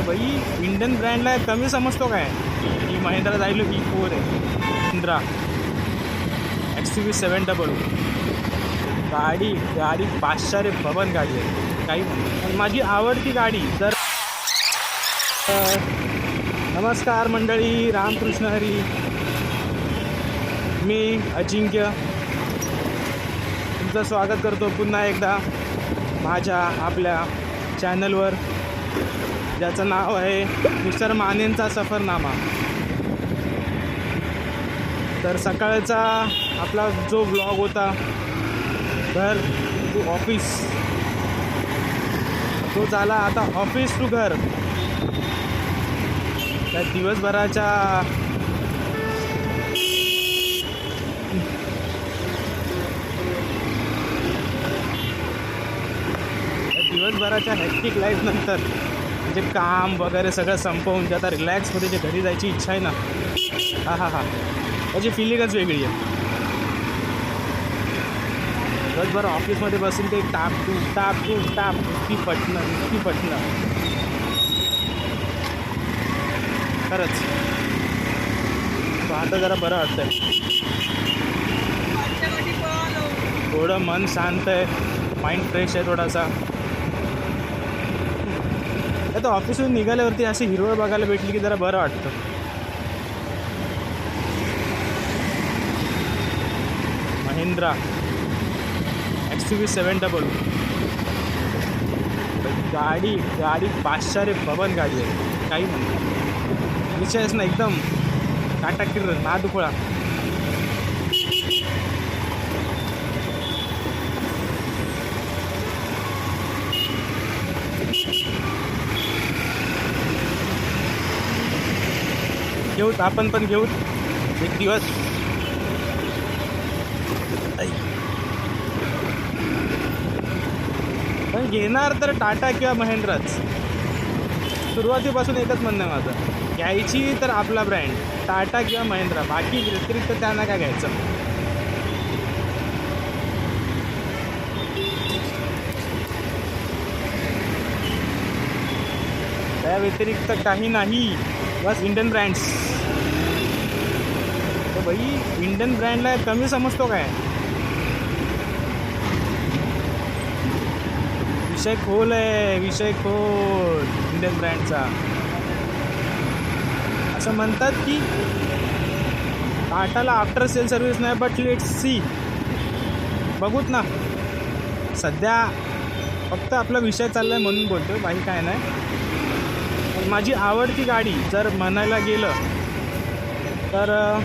तर भाई इंडियन ब्रँडला कमी समजतो काय? ही महिंद्रा जायलो E4 आहे, महिंद्रा XUV700 गाडी गाडी बादशाह रे बबन गाडी आहे काही पण माझी आवडती गाडी. तर नमस्कार मंडळी, रामकृष्ण हरी. मी अजिंक्य तुमचं स्वागत करतो पुन्हा एकदा माझ्या आपल्या चॅनलवर, ज्याचं नाव आहे मिस्टर मानेंचा सफरनामा. तर सकाळचा आपला जो ब्लॉग होता घर टू ऑफिस, तो झाला आता ऑफिस टू घर. त्या दिवसभराच्या हेक्टिक लाईफ नंतर म्हणजे काम वगैरे सगळं संपवून जे आता रिलॅक्समध्ये जे घरी जायची इच्छा आहे ना, हा त्याची फिलिंगच वेगळी आहे. दिवसभर ऑफिसमध्ये बसून ते टाप टू इतकी पटणं खरंच. आता जरा बरं वाटतंय, थोडं मन शांत आहे, माइंड फ्रेश आहे थोडासा. आता ऑफिसहून निघाल्यावरती अशी हिरवळ बघायला भेटली की जरा बरं वाटतं. महिंद्रा XUV700 गाडी बादशाह रे बबन गाडी आहे काही म्हणतात, विषयच ना, एकदम काटाकीर नादुखोळा. घेऊत आपण पण घेऊत एक दिवस. पण घेणार तर टाटा किंवा महिंद्राच. सुरुवातीपासून एकच म्हणणं आहे माझं, घ्यायची तर आपला ब्रँड टाटा किंवा महिंद्रा, बाकी व्यतिरिक्त त्यांना काय घ्यायचं. त्या व्यतिरिक्त काही नाही, बस इंडियन ब्रँड्स. तर भाई इंडियन ब्रँडला कमी समजतो काय? विषय खोल इंडियन ब्रँडचा. असं म्हणतात की टाटाला आफ्टर सेल सर्व्हिस नाही, बट लेट्स सी, बघूत ना. सध्या फक्त आपला विषय चालला आहे म्हणून बोलतो, बाकी काय नाही. माझी आवडती गाडी जर म्हणायला गेलं तर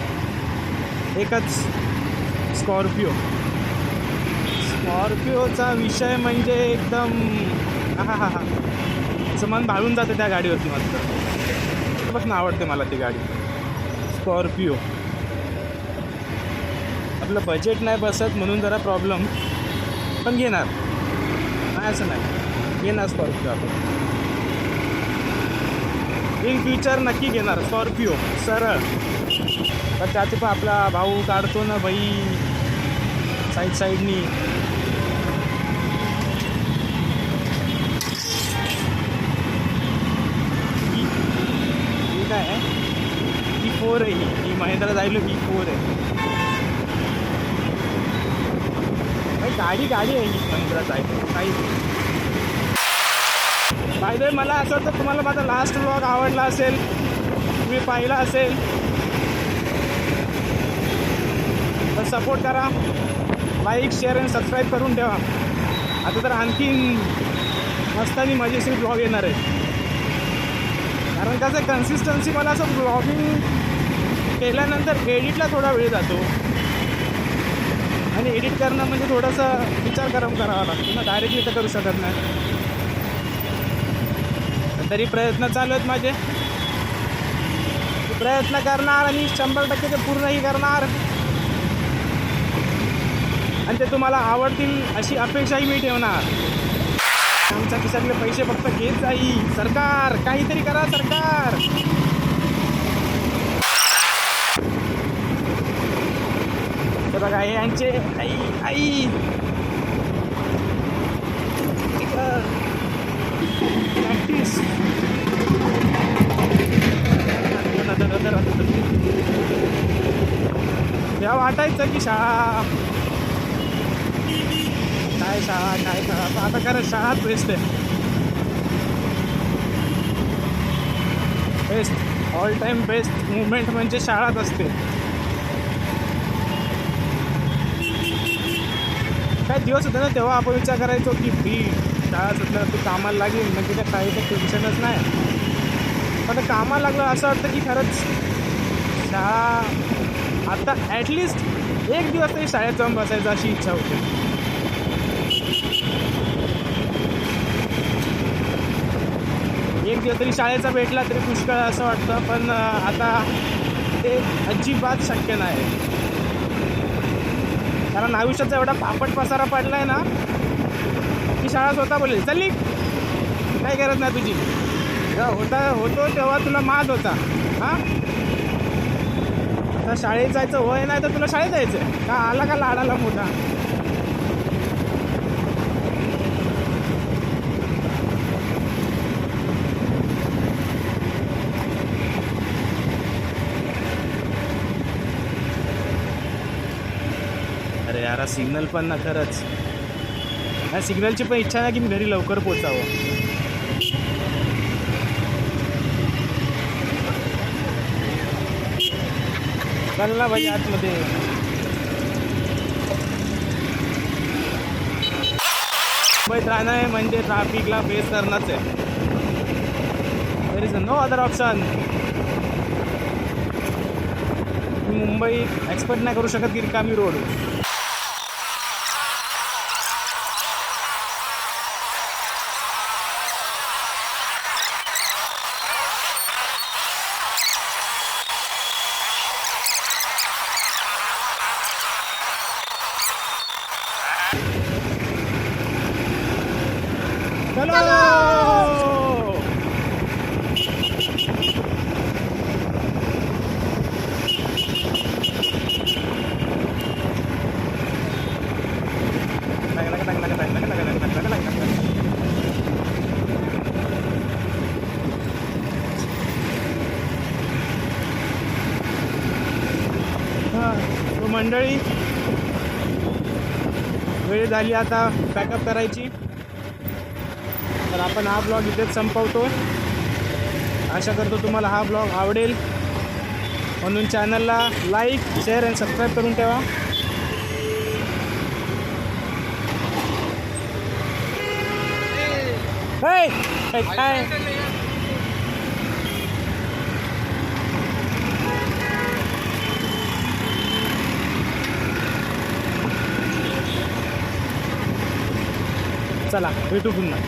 एकच स्कॉर्पिओचा विषय म्हणजे एकदम असं मन भाळून जातं त्या गाडीवरती. मस्त पासून आवडते मला ती गाडी स्कॉर्पिओ. आपलं बजेट नाही बसत म्हणून जरा प्रॉब्लेम, पण घेणार नाही असं नाही, घेणार स्कॉर्पिओ आपण इन फ्युचर नक्की घेणार स्कॉर्पिओ सरळ. तर त्याचे पण आपला भाऊ काढतो ना बाई साईडनी. ठीक आहे, E4 आहे ही महिंद्रा जायलो E4 आहे भाई. गाडी आहे ही महिंद्रा जायलो काही. बाय द वे मला असं वाटतं तुम्हाला माझा लास्ट व्लॉग आवडला असेल, तुम्ही पाहिला असेल तर सपोर्ट करा, लाईक शेअर आणि सबस्क्राईब करून ठेवा. आता तर आणखीन मस्त आणि मजेशीर ब्लॉग येणार आहे. कारण कसं कन्सिस्टन्सी मला असं ब्लॉगिंग केल्यानंतर एडिटला थोडा वेळ जातो, आणि एडिट करणं म्हणजे थोडंसं विचार करावा लागतो ना, डायरेक्टली तर करू शकत नाही. तरी प्रयत्न चालू आहेत माझे, प्रयत्न करणार आणि 100% ते पूर्णही करणार, आणि ते तुम्हाला आवडतील अशी अपेक्षाही मी ठेवणार. आमच्या खिशातले पैसे फक्त घेत जाईल सरकार. काहीतरी करा सरकार. तर बघा हे यांचे आई प्रॅक्टिस वाटायचं की शाळा काय शाळा पण आता खरं शाळाच बेस्ट आहे. Best all time best movement म्हणजे शाळाच असते. काय दिवस होते ना तेव्हा आपण विचार करायचो की शाळा सुटल्यानंतर कामाला लागेल म्हणजे त्या शाळेचं टेन्शनच नाही. पण कामाला लागलं असं वाटतं की खरंच शाळा आता ॲटलिस्ट एक दिवस तरी शाळेत जाऊन बसायचं अशी इच्छा होती. एक दिवस तरी शाळेचा भेटला तरी पुष्कळ असं वाटतं. पण आता ते अजिबात शक्य नाही. कारण आयुष्याचा एवढा पापट पसारा पडला आहे ना की शाळा स्वतः बोलेल चल काही गरज नाही तुझी. जेव्हा होतो तेव्हा तुला माज होता. हां आता शाळेत जायचं वय नाही तर तुला शाळेत जायचं का आला का लाडाला मोठा. अरे यार सिग्नल पण ना खरंच या सिग्नलची पण इच्छा नाही की मी घरी लवकर पोचावं. चल भाई आतमध्ये. मुंबईत राहणं आहे म्हणजे ट्रॅफिकला फेस करणंच आहे. There is no other option. Mumbai expect नाही करू शकत की रिकामी रोड. तो मंडळी वेळ झाली आता पॅकअप करायची. तर आपण हा ब्लॉग इथेच संपवतो. आशा करतो तुम्हाला हा ब्लॉग आवडेल म्हणून चॅनलला लाईक शेअर आणि सबस्क्राईब करून ठेवा. काय चला भेटू पुन्हा.